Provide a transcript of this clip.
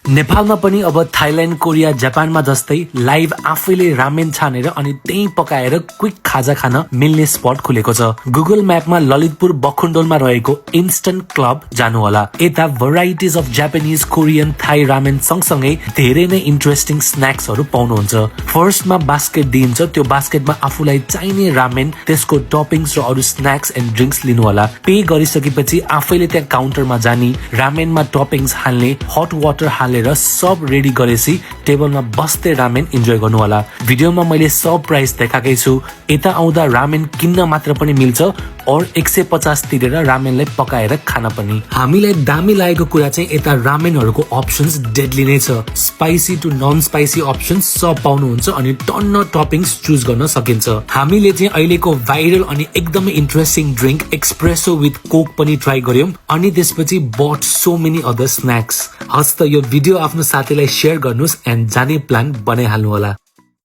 नेपालमा पनि अब थाइल्यान्ड, कोरिया, जापानमा जस्तै लाइभ आफैले रामेन छानेर अनि त्यही पकाएर क्विक खाजा खान मिल्ने स्पट खुलेको छ। गुगल म्यापमा ललितपुर बखुण्डोलमा रहेको इन्स्टन्ट क्लब जानु होला। यता varieties of Japanese, Korean, Thai ramen सँगसँगै धेरै नै इन्ट्रेस्टिङ स्न्याक्सहरू पाउनुहुन्छ। फर्स्टमा बास्केट दिइन्छ, त्यो बास्केटमा आफूलाई चाहिने रामेन, त्यसको टपिङ्स र अरू स्न्याक्स एन्ड ड्रिङ्क्स लिनु होला। पे गरिसकेपछि आफैले त्यहाँ काउन्टरमा जानी, रामेनमा टपिङ्स हाल्ने, हट वाटर हालेर सब रेडी गरेपछि टेबलमा बस्दै रामेन इन्जोय गर्नु होला। भिडियोमा मैले सब प्राइस देखाएकै छु। यता आउँदा रामेन किन्न मात्र पनि मिल्छ और 150 तिरेर रामेनलाई पकाएर खान पनि। हामीलाई दामी लागेको कुरा चाहिँ यता रामेनहरूको अप्सन्स डेडली नै छ। Spicy to non spicy options सब पाउनुहुन्छ अनि टन्न टपिङ्स चुज गर्न सकिन्छ। हामीले चाहिँ अहिलेको भाइरल अनि एकदमै interesting drink espresso with Coke पनि ट्राई गर्यौं अनि त्यसपछि but so many other snacks. हस् त यो भिडियो आफ्नो साथीलाई शेयर गर्नुस् एन्ड जाने प्लान बनाइहाल्नु होला।